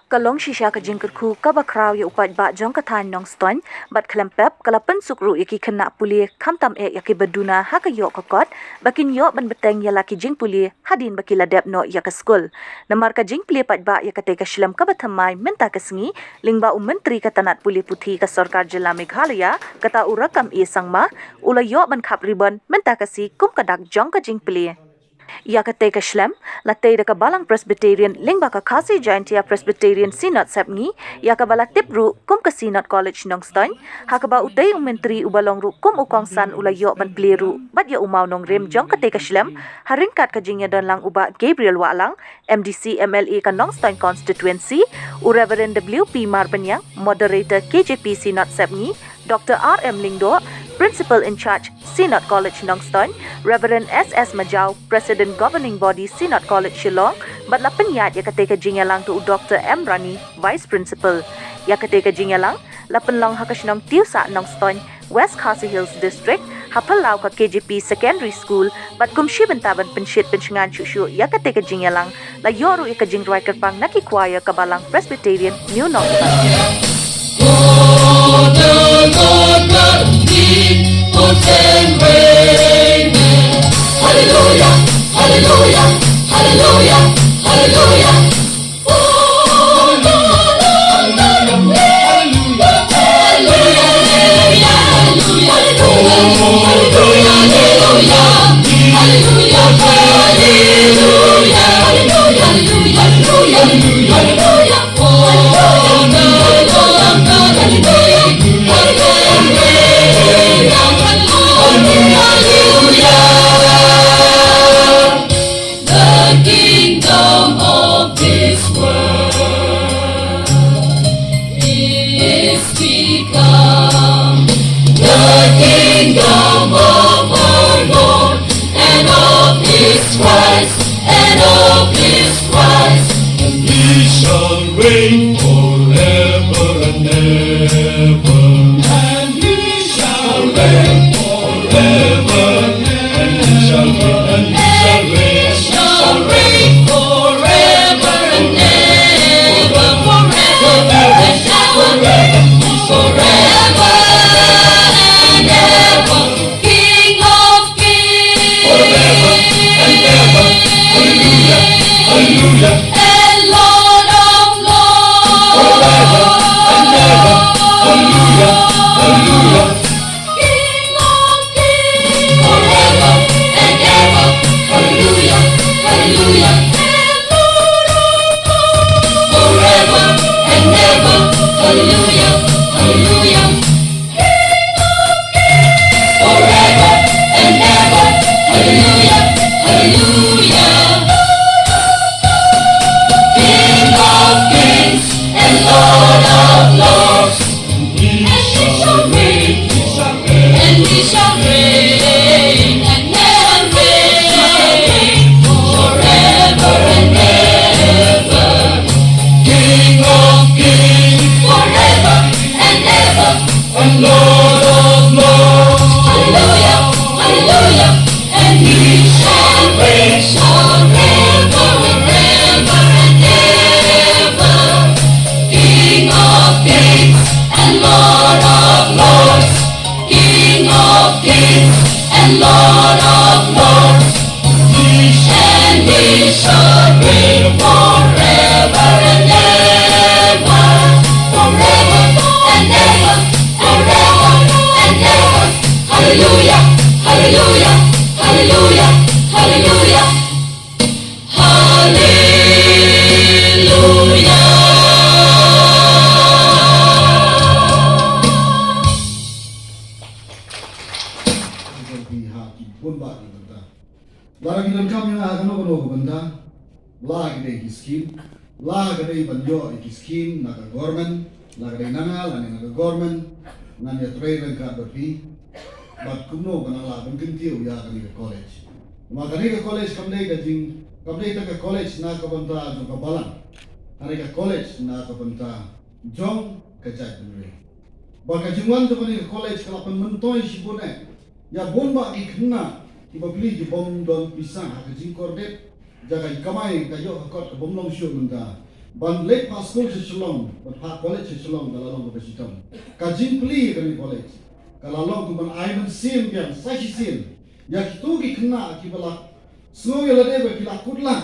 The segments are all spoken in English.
Kalong Shisha ka Jingkyrkhu Kaba Khraw ya Paidbah Jong ka Thain Nongstoin bat khlem pep kala pynsuk ru yaki khynnah pule khamtam yaki duna ha ka yo kokot bakin yo ban bteng ya laki jingpule hadien baki ladep no ya ka skul namar ka jingplie Paidbah ya katei ka Shlem ka bathamai menta ka sngi lingba menteri ka tanat pule puthi ka sarkar jilla Meghalaya kata Rakkam A.Sangma ula yo ban khap ribbon menta ka si kum kadak jong ka jingplie Ya katei ka Shlem, latei ka Balang Presbyterian lingba ka Khasi Giantia Presbyterian Synod Sepngi, ya ka bala tipru kum ka Synod College Nongstoiñ, ha ka ba utay menteri ubalong ru kum ukongsan ulayo ban pliru, bat ya umaw nong rim jong katei ka Shlem, haringkat ka jingya don lang uba Gabriel Wahlang MDC MLA ka Nongstoin constituency, Rev W.P.Marbaniang moderator KJP Synod Sepngi, Dr.R.M.Lyngdoh Principal in Charge Synod College Nongstoiñ, Rev S.s President Governing Body Synod College Shillong, bat la penyat ya katei ka jingyalang tu Dr.M.Rani Vice Principal. Ya katei ka jingyalang, la penlong hakasnong tiusa Nongstoiñ, West Khasi Hills District, hapalau ka KJP Secondary School, bat kumshi bentaban pensyit pensyengan syusyu ya katei ka jingyalang, la yoru ya ka jingruai kerpang nakikwaya ka Balang Presbyterian New Nongstoiñ. Hallelujah, hallelujah, hallelujah, hallelujah. Reign forever and ever, and he shall reign forever, and he shall reign, and he shall reign forever and ever, forever and ever, King of kings, forever and ever, hallelujah, hallelujah. Lagi dalam kami yang akan nopo benda, lagi dari skim, lagi dari banjo dari skim, naga government, lagi dari nangal, naga government, nanya trailer kan berpi, bat kumno kanala bengkentiu ya kan ke college. Maka ke college kami ke college na ke benda jong ke Balang, ke college na ke benda jong ke Jingpule. Baka jingwan tu ke college kalau penmentoi si bonek, ya bomba khynnah. Iba beli di bom don pisang hak jingkor det jaga ikamai kayo hakot ke bom long syu menta ban lek pa skul Shillong, ban pa college Shillong dalalong ko besitam. Ka jingplie kami college. Kalalong ko ban aiman sim bian sashi sim. Ya kitu ki khynnah ki bala snow yala deba kila kudla.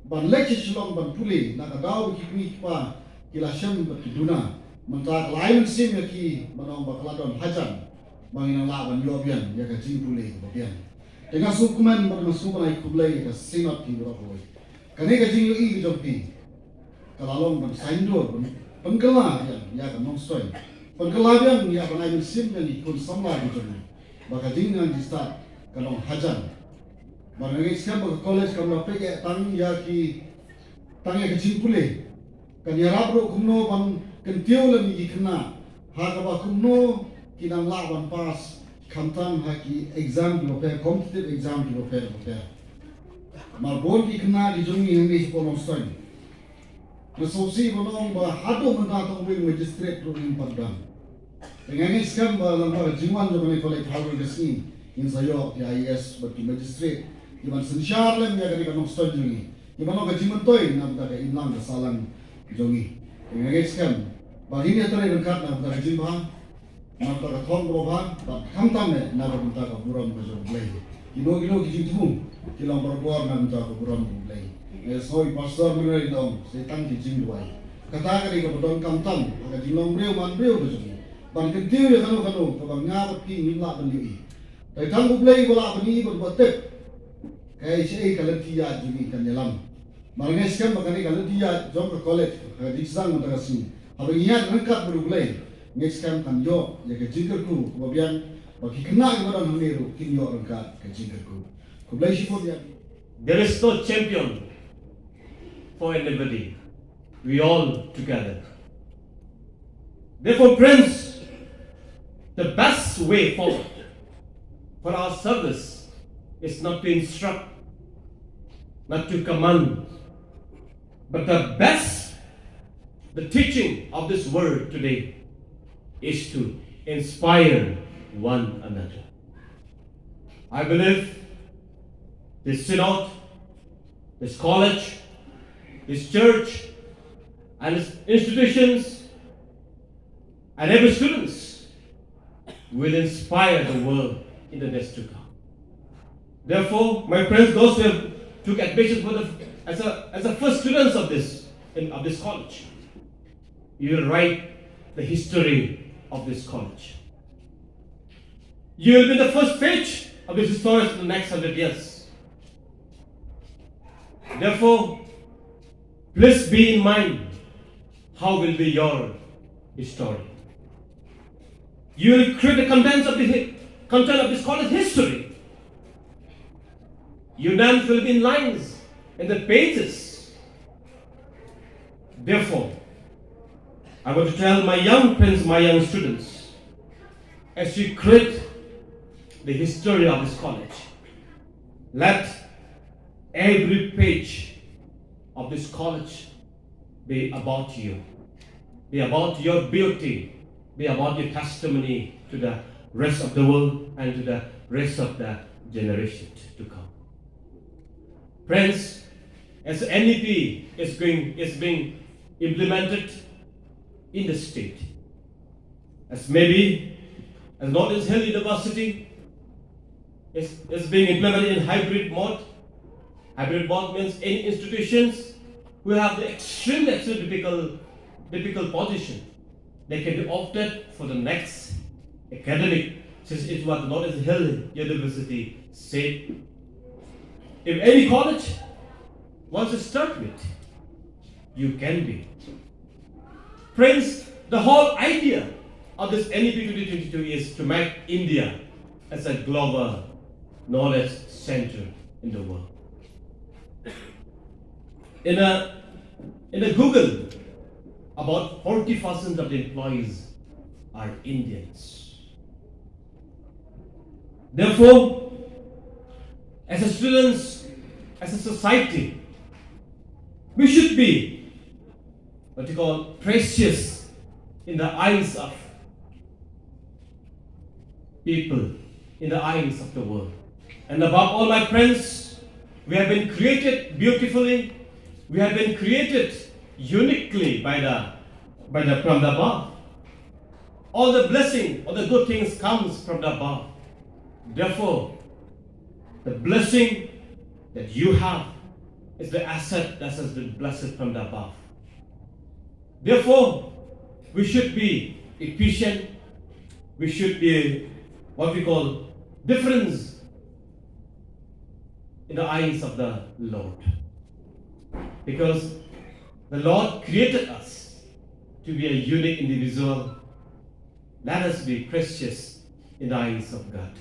Ban lek Shillong ban pule na ka daw ki kmi pa kila shem ban ki duna. Mentak aiman sim ya ki banong bakaladon hajan. Bangin la ban yo bian ya ka jingpule ko bian. Dengan sukuman ban sukuman ai kublai ka sinot ki bro ko. Kane ka jinglu I ki jompi. Kalalong ban saindor ban pengkela ya kan Nongstoin. Pengkela yang ya ban aiman sim yang ikut samla ki jompi. Baka jingan di start kalong hajan. Barangay siya baka college kam na peke tang ya ki tang ya ka jingpule. Kan ya rabro kumno ban kentiyo lang ki khynnah. Ha ka ba kumno kinang laban pas khamtam ha ki exam ki prepare competitive exam ki prepare. Marbon ki khynnah ki jongi English po Nongstoin. Nasosi bonong ba hado menta tong wing magistrate ro in padang. Dengan ini sekarang dalam hal jiman zaman ini kolej hal resmi in sayo ya IS bagi magistrate iban sensyar lem ya kali Nongstoin jongi. Iban no gajiman toy na benda in lang salang jongi. Dengan ini sekarang bagi ini aturan dekat na benda jiman mata ka thong roba ba khamtam ne na benda ka buram ko jong play. Kilo kijing kilang berbuat na benda ka buram play. Soy pastor mengenai dong, setang di jingduai. Kata kali ke bedon khamtam, agak jinglang breu man breu betul. Ban kentiu ya kanu kabang ngabat ki minla beli. Tapi tang ublai bola bani berbuat tep. Kai sei kalau dia juga kan dalam. Marngai sekarang makani kalau dia jom ke college, di sang mata kasih. Abang ingat rengkat berublai. Next time kan yo ya ke Jingkyrkhu kemudian bagi kena kepada mengiru kin yo rengkat ke Jingkyrkhu. Kublai sifat dia. There is no champion for anybody. We all together. Therefore, friends, the best way forward for our service is not to instruct, not to command, but the teaching of this word today is to inspire one another. I believe this synod, this college, this church, and its institutions, and every students will inspire the world in the days to come. Therefore, my friends, those who have took admission for as a first students of this college, you will write the history of this college. You will be the first page of this history in the next 100 years. Therefore, please be in mind how will be your story. You will create the content of this college history. Your names will be in lines in the pages. Therefore, I want to tell my young friends, my young students, as you create the history of this college, let every page of this college be about you, be about your beauty, be about your testimony to the rest of the world and to the rest of the generations to come. Friends, as NEP is being implemented in the state, as Northeast Hill University is being implemented in hybrid mode. Hybrid mode means any institutions who have the extremely difficult position, they can be opted for the next academic, since it was Northeast Hill University said. If any college wants to start with, you can be. Friends, the whole idea of this NEP 2022 is to make India as a global knowledge center in the world. In a Google, about 40% of the employees are Indians. Therefore, as a students, as a society, we should be what you call precious in the eyes of people, in the eyes of the world. And above all, my friends, we have been created beautifully. We have been created uniquely from the above. All the blessing, all the good things comes from the above. Therefore, the blessing that you have is the asset that has been blessed from the above. Therefore, we should be efficient. We should be what we call difference in the eyes of the Lord. Because the Lord created us to be a unique individual. Let us be precious in the eyes of God.